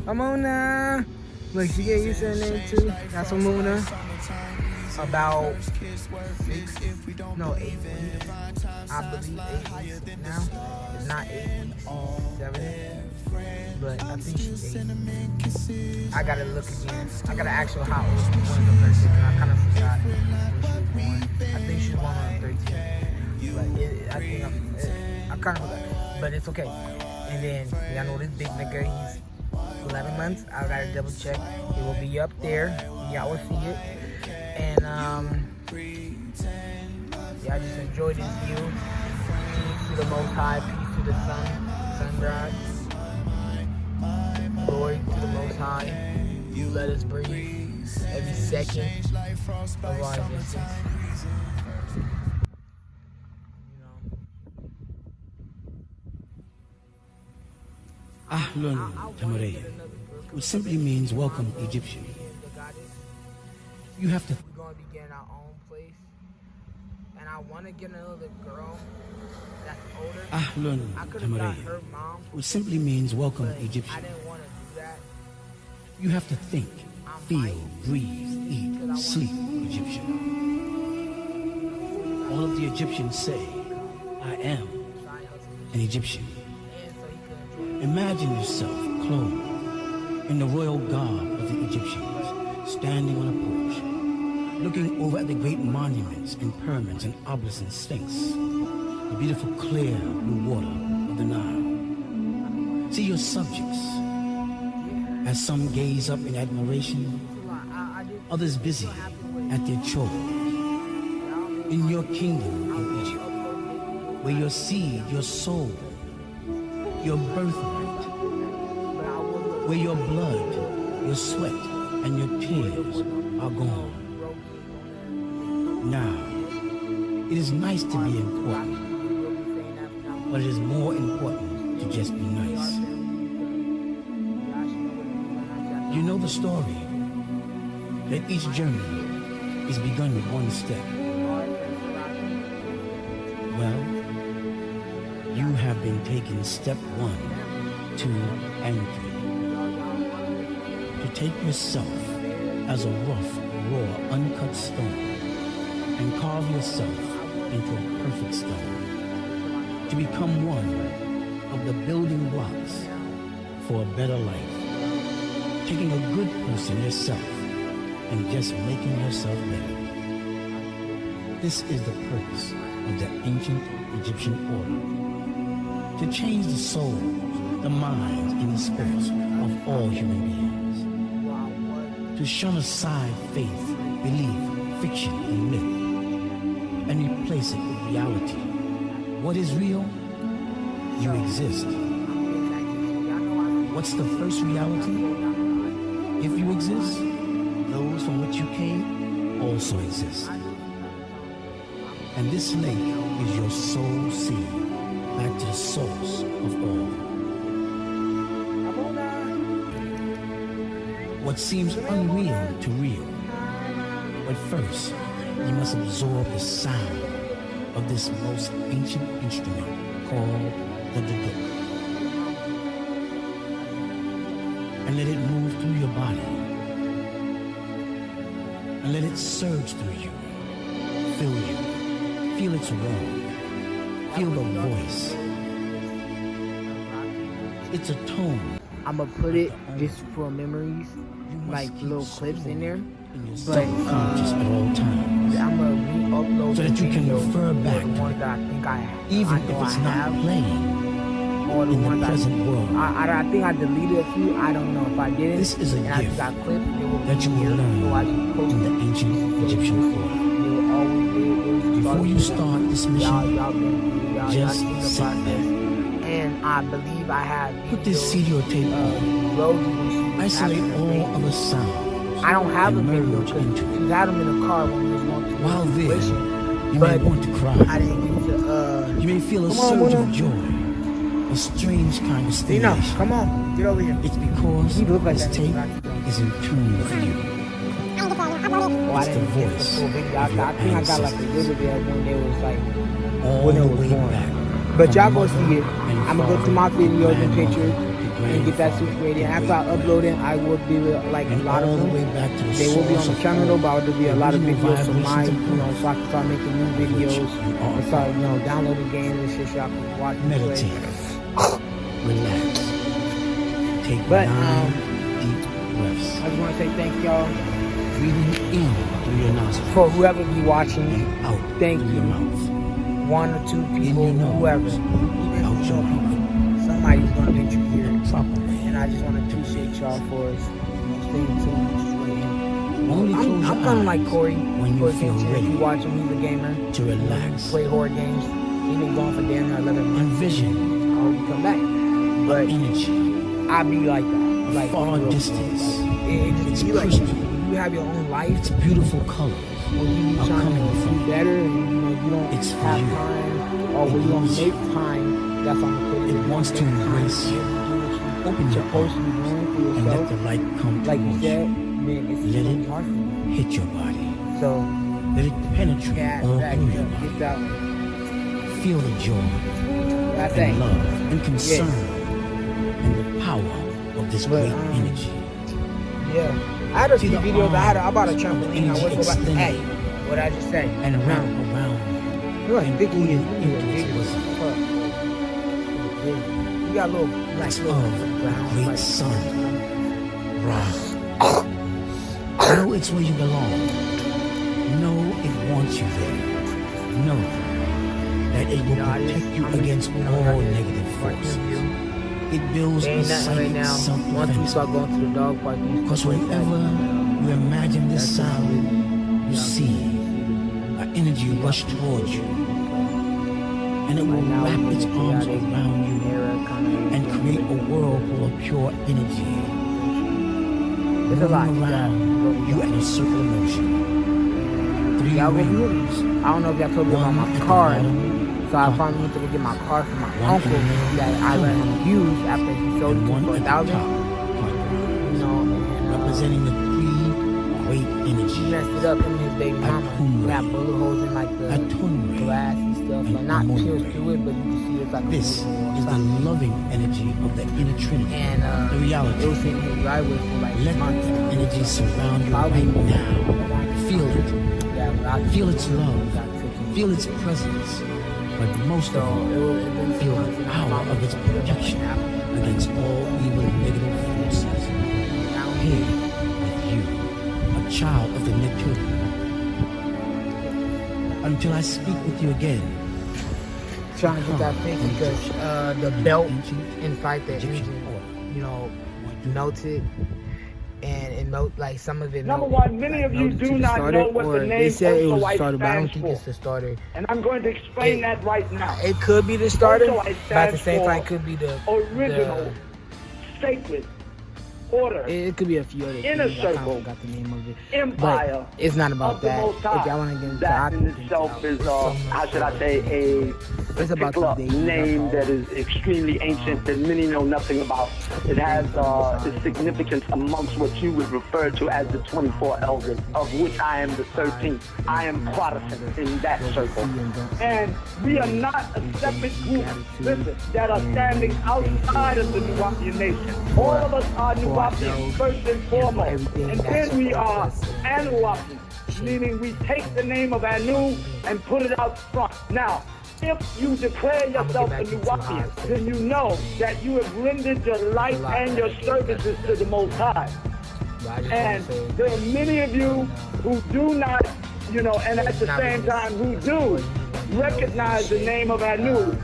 Come on now. Look, she get used to her name too. That's Muna. About 6, no, 8 weeks. I believe 8 weeks now. It's not 8 weeks, 7. But I think she's 8. I gotta look again. I gotta ask her how old she was on the birthday, because I kind of forgot when she was born. I think she was born on the 13th. But I kind of forgot. But it's okay. And then, y'all know this big nigga, he's 11 months. I gotta double check. It will be up there. Y'all will see it. And yeah, I just enjoy this view. Peace to the Most High. Peace to the sunrise. Glory to the Most High. You let us breathe every second of our existence. Ahlun Tamareya, which simply means welcome Egyptian. You have to. We're gonna be getting our own place, and I want to get another girl that's older. Ahlun Tamareya, which simply means welcome Egyptian. I didn't want to do that. You have to think, feel, breathe, eat, sleep Egyptian. All of the Egyptians say, I am an Egyptian. Imagine yourself clothed in the royal garb of the Egyptians, standing on a porch, looking over at the great monuments and pyramids and obelisks and sphinx, the beautiful clear blue water of the Nile. See your subjects, as some gaze up in admiration, others busy at their chores. In your kingdom in Egypt, where your seed, your soul, your birthright, where your blood, your sweat, and your tears are gone. Now, it is nice to be important, but it is more important to just be nice. You know the story, that each journey is begun with one step. Well, you have been taking step 1, 2, and 3. To take yourself as a rough, raw, uncut stone and carve yourself into a perfect stone. To become one of the building blocks for a better life. Taking a good person yourself and just making yourself better. This is the purpose of the ancient Egyptian order. To change the souls, the minds, and the spirits of all human beings. To shun aside faith, belief, fiction, and myth, and replace it with reality. What is real? You exist. What's the first reality? If you exist, those from which you came also exist. And this lake is your soul sea. Back to the source of all. What seems unreal to real. But first, you must absorb the sound of this most ancient instrument called the duduk. And let it move through your body. And let it surge through you. Fill you. Feel its roar. Feel the voice. It's a tone. I'ma put it just for memories, like little clips in there. But just at all times. I'ma re-upload so that you can refer back the ones that I think I have. Even if it's not playing or the in ones the present world. I think I deleted a few. I don't know if I didn't. This is a gift got clips, that you will learn in the ancient Egyptian order. Before you start this mission, just sit back. And I believe I have put this CD or tape on. Isolate all other sounds. I don't have a video because we had them in the car when we was going to while there, you may want to cry. I didn't get to, you may feel a surge of joy, a strange kind of stimulation. Come on, get over here. It's because this tape is in tune for you. It's the voice of your I think I got like a little bit when they was like all when it the was way born. back. But y'all go see it. I'm gonna go to my videos and pictures. and get that situated. After I upload it, I will do like a lot of them. They will be on the channel though, but there'll be a lot of videos for my, so I can start making new videos and start, downloading games and shit so y'all can watch and meditate, relax, take 9 deep breaths. I just want to say thank y'all. Breathing in through your nostrils. For whoever be watching, and out thank through you. your mouth. 1 or 2 In people, your nose, whoever. Even out your mouth. somebody's gonna get you here. Properly. And I just want to appreciate y'all for staying tuned. Only close I'm your kind of eyes like Corey. when you For feel attention. If ready you watch him, he's a gamer. to relax. Play horror games. He's been going for damn near 11 months. Envision I hope he come back. But energy, I be like that. Like far real. distance. It It's just be like crystal. you have your own life. Its beautiful colors When you be are trying coming to from do better and you don't It's for have you. time, or when you don't make time, that's on the put It wants to embrace you. Open your supposed to be doing for and let yourself. the light come Like you towards said, you. man, it's Let really it hard for you. hit your body. So Let it penetrate yeah, all that, through your get body. that. Feel the joy I think. and love and concern and the power of this But, great energy. Yeah, I had a See few the videos. I bought a arms of trampoline. I energy went about. extended Hey, what I just say? And wrap around You're like and big pull you your big influence as fuck. You got little black of little the brown, great like, sun. Ra. Know it's where you belong. Know it wants you there. Know that it will protect you against all negative forces. It builds a Ain't nothing right now. Once we self-defense. start going to the dog park, Because whenever you imagine this sound, you see an energy rush towards you. And it will wrap its arms around you and create a whirlpool of pure energy. It's a lot. Moving around you at a circular motion. 3 Y'all gonna be rings. with me. I don't know if y'all told me about One my at the car. bottom, So I finally went to go get my car from my One uncle in the middle, that I let him use after he sold it and to one me for at the $1,000. top, representing the 3 great He energies. messed it up, him and his baby mama. We have bullet holes in like the Atunre. glass and stuff. Like not pierced through it, but you can see it's like a This bullet hole is the inside. loving energy of the inner Trinity. And the it reality. was in his driveway for like Let months. the energy surround you Probably right now. Feel it. Yeah, but I Feel its love. got taken. Feel its presence. But most So of all, it been feel months the and power I'm of its protection against all evil and negative forces. Here with you, a child of the Neptune. Until I speak with you again. trying to get that fixed because the belt inside the engine, melted. And it like some of it. Number one, many of you do not know what the name They said it was the Ultralight starter, but I don't stands think for. it's the starter. And I'm going to explain that right now. It could be the starter, Ultralight but at the stands same for time, it could be the original, sacred, order, It could be a few other inner things. I kind circle, of forgot the name of it. empire. But it's not about of the that. Most If High. y'all want to get into That in it, itself is, how should I say, a it's about particular the day. name that is extremely ancient that many know nothing about. It has its significance amongst what you would refer to as the 24 elders, of which I am the 13th. I am Protestant in that circle. And we are not a separate group, listen, that are standing outside of the Nuwapian nation. All of us are Nuwapian, first and foremost. And then we are Anuwapian, meaning we take the name of Anu and put it out front. Now, if you declare yourself a Nuwapian, then you know that you have rendered your life and your services to the Most High. And there are many of you who do not, and at the same time who do recognize the name of Anu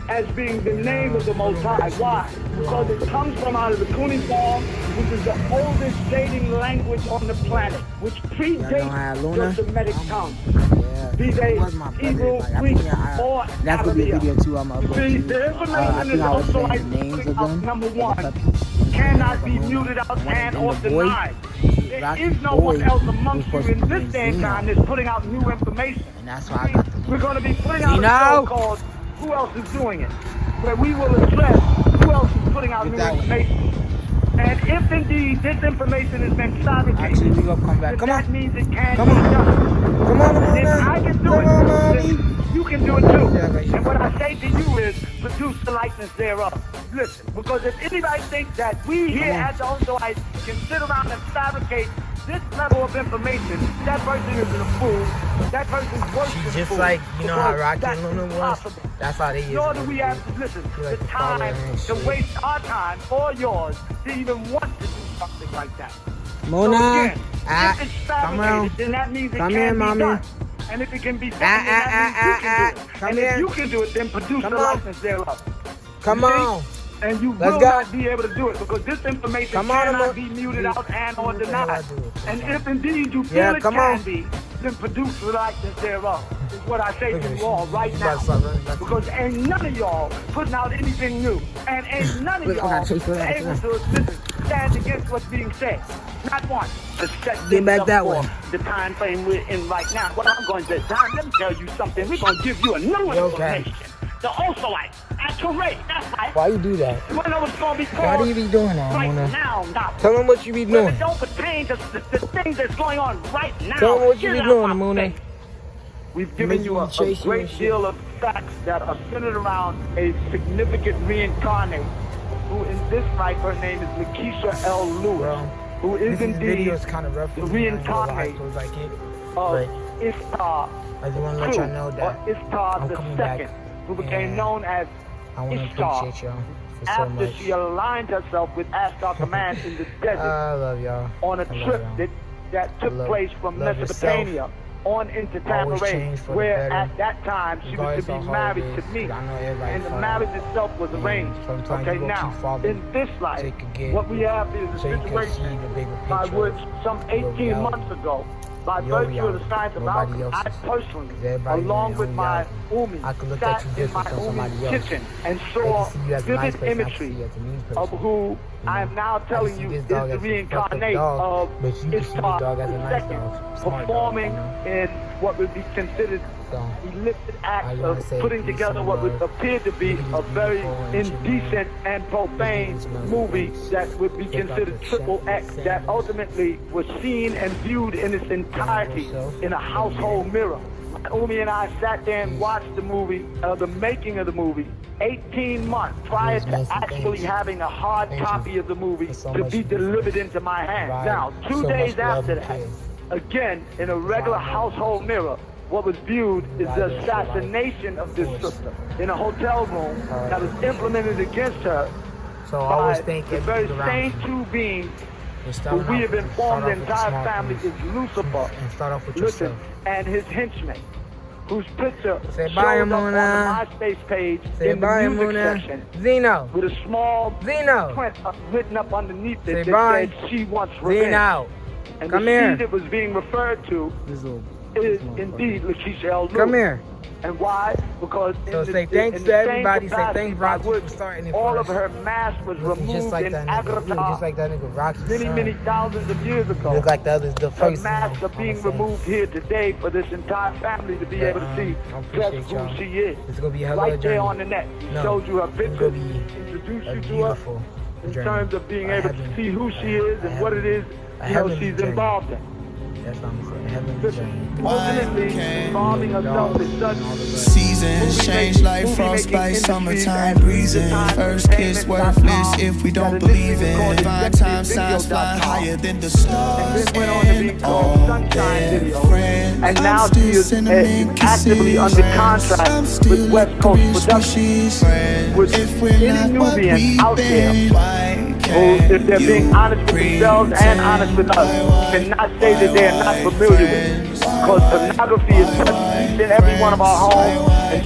as being the name of the Most High. Why? Because it comes from out of the cuneiform, which is the oldest dating language on the planet, which predates the Semitic tongue. Be they Hebrew, Greek, or That could be a video too. I'm See, the information is also like putting out, number one, cannot be muted out and or denied. There is no one else amongst you in this day and time that's putting out new information. And that's why I got the We're going to be putting out a show called Who Else Is Doing It? Where we will address who else is putting out new information. And if indeed this information has been fabricated, Actually, we gonna come back. Come that on. means it can Come be on. done. Come on, And if I can do it, then you can do it too. Yeah, right. And what I say to you is, produce the likeness thereof. listen, because if anybody thinks that we here at the Osoites can sit around and fabricate this level of information, that person is a fool. That person's worse than a Just fool. like, you know how Because Rocky that's and Luna was? impossible. That's how they is. Nor do we have to listen like the to follow time her and to shit. waste our time or yours to even want to do something like that. Mona, so again, ah, if it's come fabricated, on. then that means it Come can here, be mommy. done. And if it can be done, then that means you can do it. Come and here. if you can do it, then produce Come the on. license thereof. Come You see? on. And you Let's will go. not be able to do it because this information Come on, cannot Amor. be muted out and or What the hell I denied. do? And if indeed you feel Yeah, it come can on. be, then produce the license thereof. Is what I say Look to at you this. all right You now. about to start running back. Because ain't none of y'all putting out anything new. And ain't none of Look, I y'all gotta chase for that, able to listen, stand against what's being said. Not one. To set Get things back up that for way. the time frame we're in right now. What I'm going to do, let me tell you something. We're going to give you a new okay? information. The Osoite. At Terrain. That's right. Why you do that? You want to know what's going to be called? Why do you be doing that, right Mona? now? Tell them what you be Well, doing. it don't pertain to the things that's going on right now. Tell them what you Get be out doing, my Mona. face. We've given Make you you a chase you great and shit. deal of facts that are centered around a significant reincarnate, who in this life, her name is Lakeisha L. Lewis, Bro, who is this indeed video is kind of rough. the for me. I ain't gonna lie, reincarnate so it's like it. of But Ishtar I just want to let II, y'all know that or Ishtar I'm the coming second, back, who became and known as I want to Ishtar appreciate y'all for so after much. she aligned herself with Ashtar Command in the desert. I love y'all. On a I love trip y'all. that took Love- place from love Mesopotamia on into Always Tamaray, change for the where better, at that time she was regardless to be of how hard married it to is, me. 'cause I know everybody And the fall. marriage itself was And arranged. sometimes Okay, you gonna now, keep falling in this so life, you could get- what we have is a so you can see situation the bigger by picture which of some your 18 reality. months ago, by Your virtue of the reality, science of nobody alchemy, I else's. personally, 'Cause everybody in along their with own my reality. Umi, I could look sat at you in my different from somebody Umi's else. kitchen and They saw can see you as a nice vivid person, I can imagery see you as a mean person. of who I am now telling you is the reincarnate of but you can see the Ishtar dog as a nice II, dog, smart performing dog, you know? in what would be considered So, illicit I acts wanna of say putting peace together and what would love. appear to be Look at a this very beautiful and shit, indecent and profane Look at these movie nice that would be Check out considered the triple set- X, the that sandals. ultimately was seen and viewed in its entirety in a household mirror. Umi and I sat there and watched the movie, the making of the movie, 18 months prior Yes, to Nancy, actually thanks. having a hard Thank you copy of the movie for so to much be delivered into my hands. Right. Now, 2 So days much love after and that, care. again, in a regular Right. household mirror, what was viewed is Right, the that's assassination of this Of course. sister in a hotel room Right. that was implemented against her So I by always think the very everything around same you. two beings Just who starting we off have with- informed start the off with entire small family things. is Lucifer. And start off with Listen, yourself. and his henchman, whose picture Say shows bye, up on the Mona. MySpace page Say in the bye, music Mona. section Zeno. with a small Zeno. print written up underneath Say it that bye. said she wants revenge. Zeno. And Come the here. she that was being referred to is indeed Lakeisha L. Lewis. Come here. And why? Because So in say the, thanks in to the same everybody. Say capacity thanks, by Rocky, for which starting it all for of us. her mass was Looking just removed like in that nigga. Looking just Agrabah like that nigga Rocky. many, son. many thousands of years ago. Look like the others, the The first masks one, are being I'ma say. removed here today for this entire family to be But, able to see I just appreciate who y'all. she is. It's gonna be a hell of a Right there journey. on the net. He No, showed you her it's picture, gonna be introduced a you to her beautiful in journey. terms of being A able to heavenly- see who she is and what it is a you know, heavenly she's journey. involved in. That's what I'm saying. A heavenly journey. Ultimately, involving herself in such Seasons change like frostbite, summertime breezing. First kiss worthless if we don't believe it. Divine time signs fly higher than the stars. And all their friends. And now I'm she is still cinnamon actively kisses. under contract I'm with still West Coast licorice Productions, wishes. with If we're any not what Nubians we've out there been, why who, if they're being honest with themselves and honest with us, cannot say that they are not familiar with it. Because pornography is present in every one of our homes and